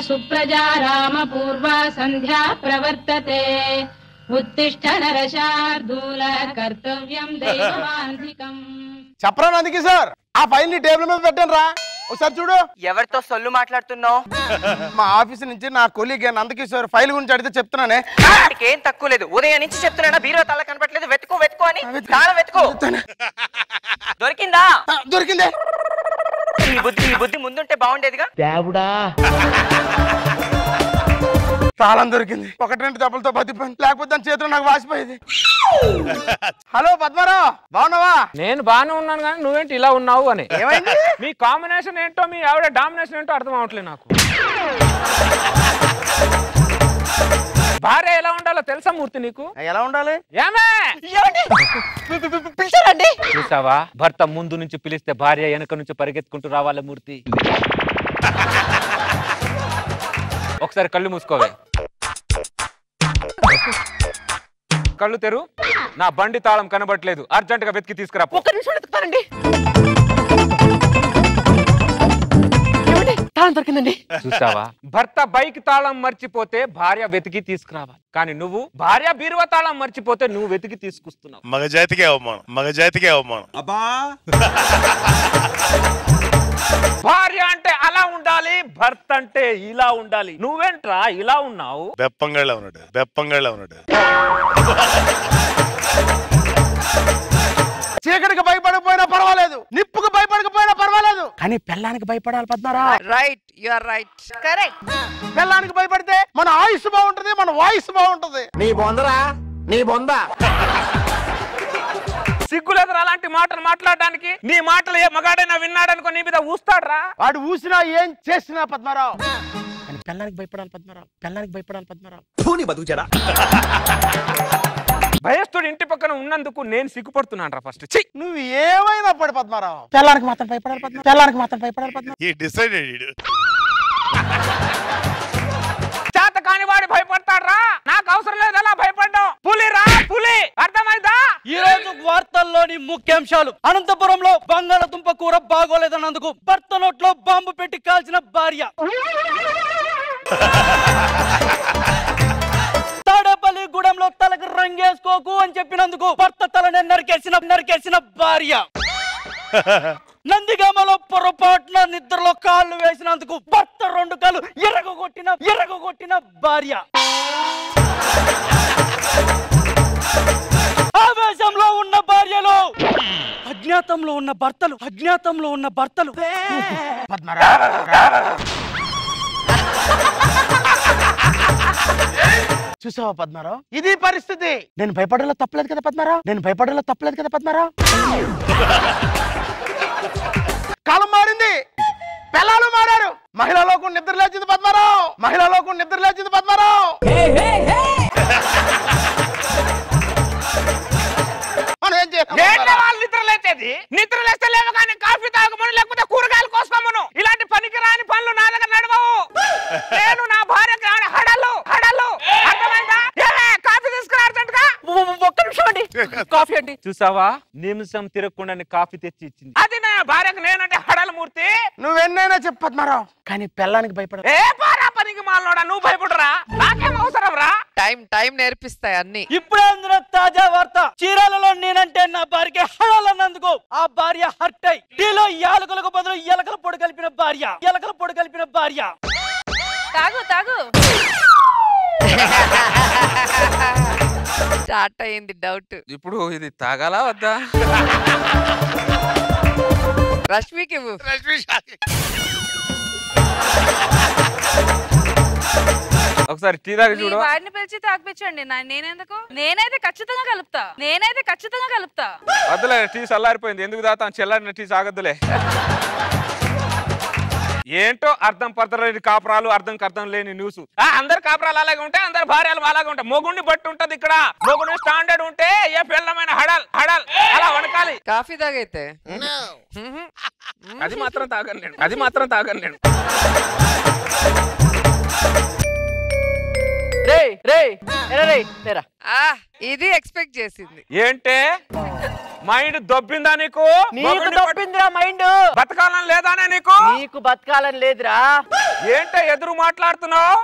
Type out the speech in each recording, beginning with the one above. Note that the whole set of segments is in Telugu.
సుప్రజా రామ పూర్వా సంధ్యా ప్రవర్తతే ఉత్తిష్ఠ నరశార్దూల కర్తవ్యం దైవమాంధికం. చెప్పరా నందికి సార్, ఆ ఫైల్ ని టేబుల్ మీద పెట్టాను రా, ఒకసారి చూడు. ఎవరితో సొల్లు మాట్లాడుతున్నావు? మా ఆఫీస్ నుంచి నా కొలీగ్ నందకిషోర్ ఫైల్ గురించి అడిగితే చెప్తున్నానే. ఏం తక్కువ లేదు, ఉదయం నుంచి చెప్తున్నా బీరో తల కనపట్లేదు, వెతుకో వెతుకో అని. చాలా వెతుకో. దొరికిందా? దొరికిందే. ఈ బుద్ధి ముందుంటే బాగుండేదిగా. దేవుడా, తాళం దొరికింది. ఒకటి రెండు దెబ్బలతో బతిపోయింది, లేకపోతే దాని చేతిలో నాకు వాసిపోయేది. హలో పద్మారావు, బాగున్నావా? నేను బాగానే ఉన్నాను కానీ నువ్వేంటి ఇలా ఉన్నావు అని. ఏమైంది? మీ కాంబినేషన్ ఏంటో, మీ ఆవిడ డామినేషన్ ఏంటో అర్థం అవట్లేదు నాకు. భార్య ఎలా ఉండాలో తెలుసా మూర్తి నీకు? ఎలా ఉండాలి? ఏమే పిలిచారండి? చూసావా, భర్త ముందు నుంచి పిలిస్తే భార్య వెనక నుంచి పరిగెత్తుకుంటూ రావాలి మూర్తి. ఒకసారి కళ్ళు మూసుకోవే. కళ్ళు తెరు. నా బండి తాళం కనబట్లేదు, అర్జెంట్ గా వెతికి తీసుకురా. ఒక్క నిమిషం వెతుకుతానండి. తాళం దొరికిందండి. చూసావా, భర్త బైక్ తాళం మర్చిపోతే భార్య వెతికి తీసుకురావాలి, కానీ నువ్వు భార్య బీరువా తాళం మర్చిపోతే నువ్వు వెతికి తీసుకొస్తున్నావు. మగజాతికే అవమానం, మగజాతికే అవమానం. అబ్బా, భార్య అంటే అలా ఉండాలి, భర్త అంటే ఇలా ఉండాలి. నువ్వేంట్రా ఇలా ఉన్నావు? బెప్పంగాళ్ళ ఉన్నాడు, బెప్పంగాళ్ళ ఉన్నాడు. చీకటికి భయపడకపోయినా పర్వాలేదు, నిప్పుకు భయపడకపోయినా పర్వాలేదు, కానీ పెళ్ళానికి భయపడాలి Padmarao. Right, you are right, correct. పెళ్ళానికి భయపడితే మన ఆయుష్ బాగుంటది, మన వాయిస్ బాగుంటది. నీ బొందరా, నీ బొంద. సిగ్గులేదురా అలాంటి మాటలు మాట్లాడడానికి? నీ మాటలు ఏ మగాడైనా విన్నాడనుకో నీ మీద ఊస్తాడ్రా. వాడు ఊసినా ఏం చేసినా పద్మారావు, కానీ పెళ్ళానికి భయపడాలి పద్మారావు, పెళ్ళానికి భయపడాలి పద్మారావు. భయస్తుడు ఇంటి పక్కన ఉన్నందుకు నేను సిగ్గుపడుతున్నాను రా. ఫస్ట్ నువ్వు ఏమైనా పడు పద్మారావు, పెళ్ళానికి మాత్రం భయపడాలి పద్మారావు, పెళ్ళానికి మాత్రం భయపడాలి పద్మారావు. ఈ డిసైడెడ్ చేత కాని వాడు భయపడతాడ్రా, నాకు అవసరం లేదు అలా భయపడ్డావు. పులిరా పులి, అర్థమైందా? ఈ రోజు వార్తల్లోని ముఖ్యాంశాలు. అనంతపురంలో బంగాళదుంప కూర బాగోలేదన్నందుకు భర్త నోట్లో బాంబు పెట్టి కాల్చిన భార్య. తాడేపల్లిగూడెంలో తలకు రంగేసుకోకు అని చెప్పినందుకు భర్త తలని నరికేసిన భార్య. నందిగామలో పొరపాటున నిద్రలో కాళ్ళు వేసినందుకు భర్త రెండు కాళ్ళు ఎర్రగొట్టిన భార్య. ఆవేశంలో ఉన్న భార్యలు, అజ్ఞాతంలో ఉన్న భర్తలు. చూసావా పద్మారావు, ఇది పరిస్థితి. నేను భయపడేలా తప్పలేదు కదా పద్మారావు, నేను భయపడేలా తప్పలేదు కదా పద్మారావు. కాలం మారింది, పిల్లలు మారారు, మహిళలోకి నిద్ర లేచింది పద్మారావు, మహిళలోకి నిద్ర లేచింది పద్మారావు. మనం ఏం చేయాలి? వాళ్ళు నిద్ర లేచేది, నిద్ర లేస్తే లేవు కానీ కాఫీ తాగమను, లేకపోతే కూరగాయలు కోసుకోమను. ఇలాంటి పనికి రాని పనులు నా దగ్గర నడవవు. నేను నా భార్యకి హడలు అర్థమైందా? కాఫీ తీసుకురా అర్జెంట్గా. ఒక్క నిమిషం అండి, కాఫీ అండి. చూసావా, నిమిషం తిరగకుండా కాఫీ తెచ్చి ఇచ్చింది. అది నా భార్యకు నేనంటే హడల మూర్తి. నువ్వెన్నైనా చెప్పు పద్మారావు, కానీ పెళ్ళానికి భయపడ. ఏ పారా పనికి మాలోడా, నువ్వు భయపడరా, నాకేం అవసరం రా. టైం నేర్పిస్తాయి అన్ని. ఇప్పుడే అందులో తాజా వార్త. చీరాలలో నేనంటే నా భార్యకి హడాలన్నందుకు ఆ భార్య హర్ట్ అయి టీలో యాలకులకు బదులు ఎలకల పొడి కలిపిన భార్య. తాగు స్టార్ట్ అయింది డౌట్. ఇప్పుడు ఇది తాగాలా వద్దా? రష్మికి ఒకసారి టీ తాగి చూడు. వాడిని పిలిచి తాగిపించండి. నేనైతే ఖచ్చితంగా కలుపుతా. వద్దులే, టీ చల్లారిపోయింది, ఎందుకు తాగుతాం? చల్లారిన టీ సాగద్దులే. ఏంటో అర్థం పడతలేని కాపురాలు, అర్థం లేని న్యూస్. అందరు కాపురాలు అలాగే ఉంటాయి, అందరు భార్యలు అలాగే ఉంటాయి. మొగుండి బట్టి ఉంటది ఇక్కడ. మొగుండి స్టాండర్డ్ ఉంటే ఏ పిల్లమైన హడల్ అలా వణకాలి. కాఫీ తాగైతే అది మాత్రం తాగను నేను. ఇది ఎక్స్పెక్ట్ చేసింది. ఏంటే మైండ్ దొబ్బిందా నీకు? నీకు దొబ్బిందిరా మైండ్. బతకాలని లేదానే నీకు? నీకు బతకాలని లేదురా. ఏంటో ఎదురు మాట్లాడుతున్నావు?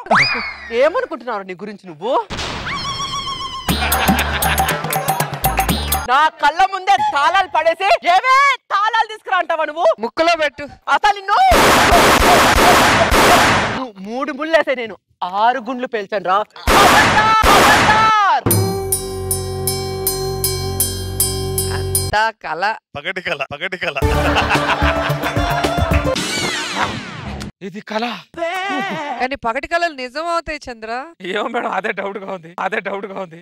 ఏమనుకుంటున్నావు నీ గురించి నువ్వు? నా కళ్ళ ముందే తాళాలు పడేసి ఏవే తాళాలు తీసుకురా అంటావా నువ్వు? ముక్కులో పెట్టు. అసలు నువ్వు 3 ముళ్ళేసే నేను 6 గుండ్లు పేల్చాను రా. అంతా కళ. పగటి కళ, పగటి కళ. ఇది కళ. కానీ పగటి కళలు నిజం అవుతాయి చంద్ర. ఏమో మేడం, అదే డౌట్ గా ఉంది.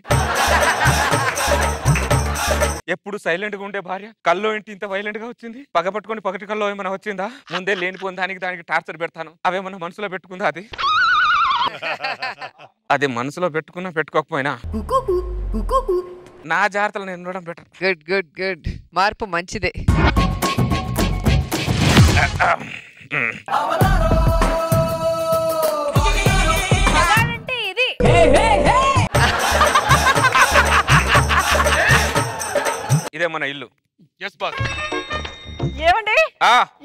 ఎప్పుడు సైలెంట్ గా ఉండే భార్య కల్లో ఏంటి ఇంత వైలెంట్ గా వచ్చింది? పగపట్టుకొని పగటి కల్లో ఏమైనా వచ్చిందా? ముందే లేనిపోయిన దానికి టార్చర్ పెడతాను. అవేమన్నా మనసులో పెట్టుకుందా? అది మనసులో పెట్టుకున్నా పెట్టుకోకపోయినా నా జాగ్రత్తలు నేను ఉండడం బెటర్. Good good good. మార్పు మంచిదే. ఇది ఇదే మన ఇల్లు. ఏమండి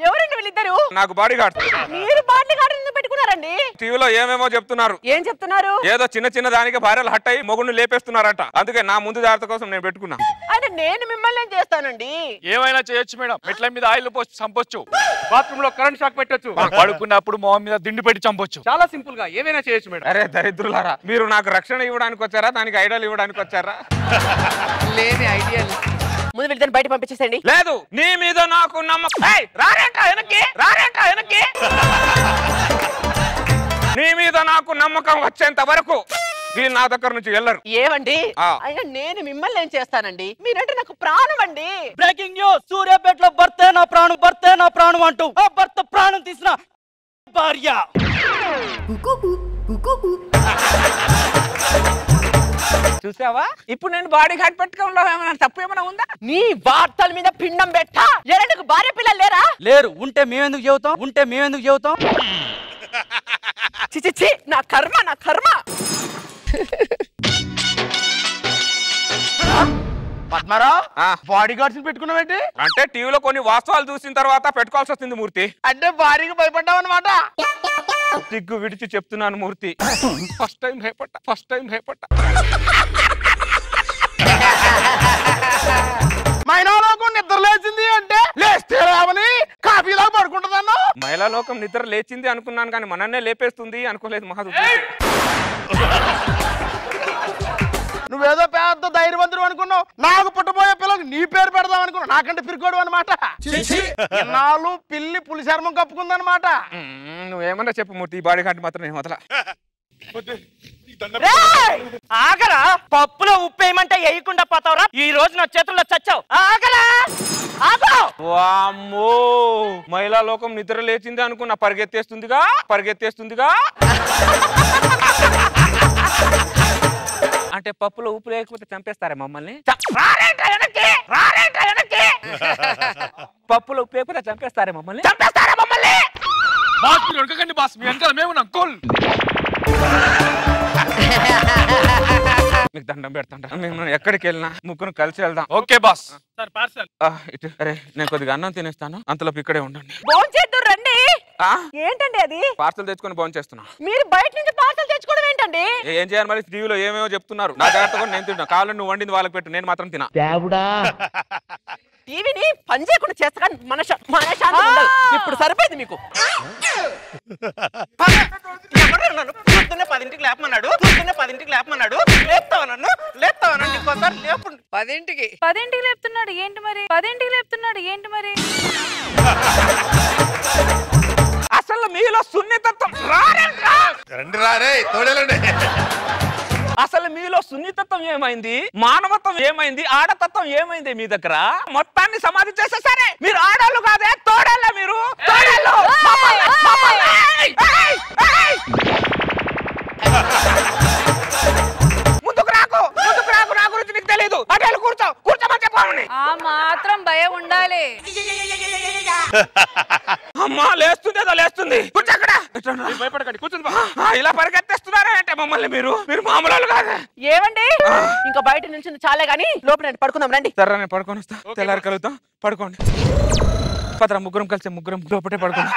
ఎవరండి వీళ్ళిద్దరు? నాకు బాడీ గార్డ్. మీరు బాడీ గార్డ్ పెట్టుకున్నారండి? టీవీలో ఏమేమో చెప్తున్నారు. ఏం చెప్తున్నారు? ఏదో చిన్న దానికి భార్యలు హట్ అయ్యి మొగుడిని లేపేస్తున్నారట. అందుకే నా ముందు జాగ్రత్త కోసం నేను పెట్టుకున్నా. అంటే నేను మిమ్మల్ని ఏం చేస్తానండి? ఏమైనా చేయొచ్చు మేడం. మెట్ల మీద ఆయిల్ పోసి చంపొచ్చు, బాత్రూమ్ లో కరెంట్ షాక్ పెట్టొచ్చు, పడుకున్నప్పుడు మొహం మీద దిండు పెట్టి చంపొచ్చు. చాలా సింపుల్ గా ఏమైనా చేయొచ్చు మేడం. అరే దరిద్రులారా, మీరు నాకు రక్షణ ఇవ్వడానికి వచ్చారా, దానికి ఐడియాలు ఇవ్వడానికి వచ్చారా? లేని ఐడియా. ముందు వీళ్ళని బయట పంపించేసండి. లేదు, నీ మీద నాకు నమ్మకం. నీ మీద నాకు నమ్మకం వచ్చేంత వరకు వీళ్ళు నా దగ్గర నుంచి వెళ్ళరు. ఏమండి అయినా నేను మిమ్మల్ని ఏం చేస్తానండి? మీరంటే నాకు ప్రాణం అండి. బ్రేకింగ్ న్యూస్, సూర్యాపేటలో భర్తే నా ప్రాణం అంటూ ఆ భర్త ప్రాణం తీసిన భార్య. చూసావా? ఇప్పుడు నేను బాడీ గార్డ్ పెట్టుకోవడంలో ఏమైనా తప్పు ఏమైనా ఉందా? నీ వార్తల మీద పిండం పెట్టా. ఎలాంటి భార్య పిల్లలు లేరా? లేరు. ఉంటే మేమెందుకు చెబుతాం? చిచి, నా కర్మ. పద్మారావు, బాడీ గార్డ్స్ పెట్టుకున్నావేంటి? అంటే టీవీలో కొన్ని వాస్తవాలు చూసిన తర్వాత పెట్టుకోవాల్సి వస్తుంది మూర్తి. అంటే భారీగా భయపడ్డావు అనమాట. సిగ్గు విడిచి చెప్తున్నాను మూర్తి, ఫస్ట్ టైం భయపడ్డా. మైనాలోకం నిద్ర లేచింది అంటే లేస్తే రావని కాఫీలా పడుకుంటుందన్నా. మహిళా లోకం నిద్ర లేచింది అనుకున్నాను, కానీ మనన్నే లేపేస్తుంది అనుకోలేదు. మహాదు, నువ్వేదో పెద్ద ధైర్యవంతుడు అనుకున్నావు. నాకు పుట్టబోయే పిల్లలకు నీ పేరు పెడదాం అనుకున్నావు. నాకంటే పిరికోడు అనమాట. ఎన్నాళ్ళు పిల్లి పులి చర్మం కప్పుకుందనమాట. నువ్వేమన్నా చెప్పు మూర్తి, ఈ బాడీ గార్డ్ మాత్రం నేను వదల. ఆగరా, పప్పులో ఉప్పు వేయమంటే వేయకుండా పోతావురా. ఈ రోజు నా చేతుల్లో చచ్చావు. ఆగరా, ఆగో. వామ్మో, మహిళా లోకం నిద్ర లేచింది అనుకున్నా, పరిగెత్తేస్తుందిగా. అంటే పప్పులో ఉప్పు లేకపోతే చంపేస్తారా మమ్మల్ని? పప్పులో ఉప్పు లేకపోతే చంపేస్తారా మమ్మల్ని? బాస్ మీరు ఉడకండి బాస్, మీ వెనకాల మేము కూల్. మీకు దండం పెడతాంట. మేము ఎక్కడికి వెళ్ళినా ముగ్గురు కలిసి వెళ్దాం. Okay boss. Sir parcel. ఇటు. అరే నేను కొద్దిగా అన్నం తినేస్తాను, అంతలోపు ఇక్కడే ఉండండి. భోంచేద్దురు రండి. ఏంటండి అది? పార్సల్ తెచ్చుకొని భోజనం చేస్తున్నా. మీరు బయట నుంచి పార్సల్ తెచ్చుకోవడం ఏంటండి? ఏం చేయాలి మరి? టీవీలో ఏమేమో చెప్తున్నారు. నా జాగ్రత్తగా నేను తింటా. కావాలని నువ్వు వండింది వాళ్ళకి పెట్టు, నేను మాత్రం తినా. టీవీని పని చేయకుండా చేస్తా, కానీ మన శాంతి ఉండదు. ఇప్పుడు సరిపోయింది మీకు. పొద్దున్నే 10ంటికి లేపమన్నాడు. లేపుతావా నన్ను? ఇంకోసారి లేపు. 10ంటికి లేపుతున్నాడు ఏంటి మరి? అసలు మీలో సున్నితత్వం రండి రారే తోడేలండి. అసలు మీలో సున్నితత్వం ఏమైంది? మానవత్వం ఏమైంది? ఆడతత్వం ఏమైంది మీ దగ్గర? మొత్తాన్ని సమాధి చేస్తే సరే. మీరు ఆడాళ్ళు కాదే, తోడేళ్ళ మీరు. ముందుకు రాకు, నా గురించి నీకు తెలీదు. అటు కూర్చోమని చెప్పాను. ఆ మాత్రం భయం ఉండాలి. అమ్మా లేస్తుంది. కూర్చోక్కడ. భయపడకండి, కూర్చుంది. ఇలా పరిగెత్తేస్తున్నారా అంటే మమ్మల్ని? మీరు మామూలు కాదే. ఏమండి, ఇంకా బయట నుంచి చాలే గానీ లోపల పడుకుందాం రండి. సరే నేను పడుకొని వస్తా. తెల్లారి కలుగుతాం. పడుకోండి. పదరా, ముగ్గురం లోపటే పడుకుందాం.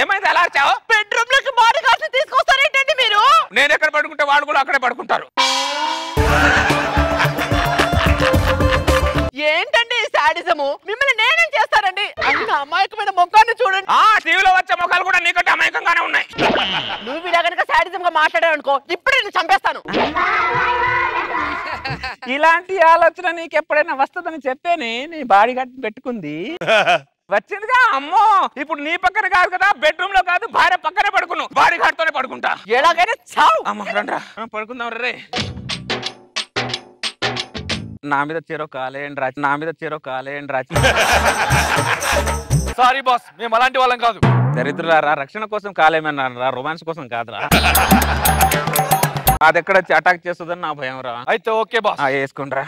ఏమైంది అలా వచ్చావు? బెడ్రూమ్ లోకి బాడీ గార్డ్స్ తీసుకొస్తారేంటండి మీరు? నేను ఎక్కడ పడుకుంటే వాడు కూడా అక్కడే పడుకుంటారు. ఏంటండి శాడిజము? మిమ్మల్ని నేనేం చేస్తానండి? అంత అమాయకమైన ముఖాన్ని చూడండి. టీవీలో వచ్చే ముఖాలు కూడా నీకంటే అమాయకంగానే ఉన్నాయి. నువ్వు ఇలా కనుక శాడిజం గా మాట్లాడావనుకో ఇప్పుడే నేను చంపేస్తాను. ఇలాంటి ఆలోచన నీకు ఎప్పుడైనా వస్తుందని చెప్పేనే నీ బాడీ గార్డ్ పెట్టుకుంది. వచ్చిందిగా. అమ్మో ఇప్పుడు నీ పక్కన కాదు కదా, బెడ్రూమ్ లో కాదు, భార్య పక్కనే పడుకున్నావు. బాడీ గార్డ్ తోనే పడుకుంటా. ఎలాగైనా చావు. అమ్మ రండ్రా పడుకుందాం రే. నా మీద చెరో కాలేండి రాజు, నా మీద చెరో కాలేండి రాజు. సారీ బాస్, మేము అలాంటి వాళ్ళం కాదు. దరిద్రులారా, రక్షణ కోసం కాలేమన్నారా, రొమాన్స్ కోసం కాదురా. అది ఎక్కడ వచ్చి అటాక్ చేస్తుందని నా భయం రా. అయితే ఓకే బాస్. వేసుకుండ్రా.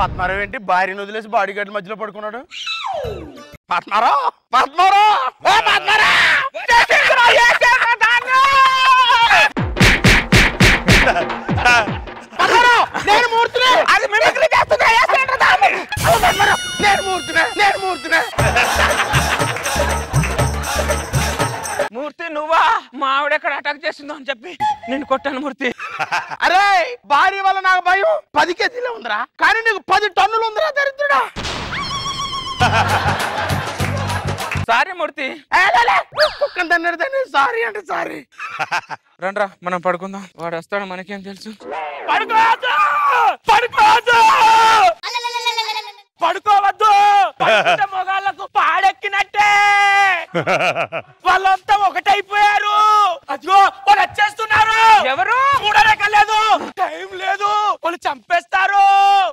పద్మారావు ఏంటి భార్యను వదిలేసి బాడీ గార్డ్ మధ్యలో పడుకున్నాడు? పద్మారావు పద్మారావు నేను మూర్తినే. అది మిమిక్రీ చేస్తున్నా. నేను మూర్తినే. మూర్తి నువ్వా? మా ఆవిడ ఎక్కడ అటాక్ చేసిందో అని చెప్పి నేను కొట్టాను మూర్తి. అరే భార్య వల్ల నాకు భయం 10 కేజీలే ఉందిరా, కానీ నీకు 10 టన్నులు ఉందిరా దరిద్రుడా. సారీ మూర్తి. సారీ అంటే సారీ. రండ్రా మనం పడుకుందాం. వాడు వస్తాడు మనకేం తెలుసు. పడుకోవద్దు. మొగాళ్ళకు పాడెక్కినట్టే. వాళ్ళంతా ఒకటైపోయారు. అదిగో వాళ్ళు వచ్చేస్తున్నారు. ఎవరు? చూడలేకలేదు, టైం లేదు, వాళ్ళు చంపేస్తారు.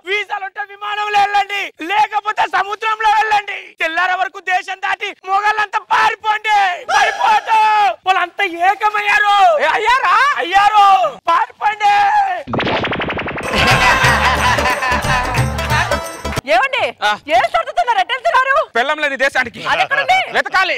వీసాలుంటే విమానంలో వెళ్ళండి, లేకపోతే సముద్రంలో వెళ్ళండి. తెల్లార వరకు దేశం దాటి మొగాళ్ళంతా పారిపోండి. పారిపోదు. వాళ్ళంతా ఏకమయ్యారు. అయ్యారు. పారిపోండి. ఏమండి ఏం సర్దుతున్నారు? ఎట్టెళ్తున్నారు? పెళ్ళం లేని దేశానికి వెతకాలి.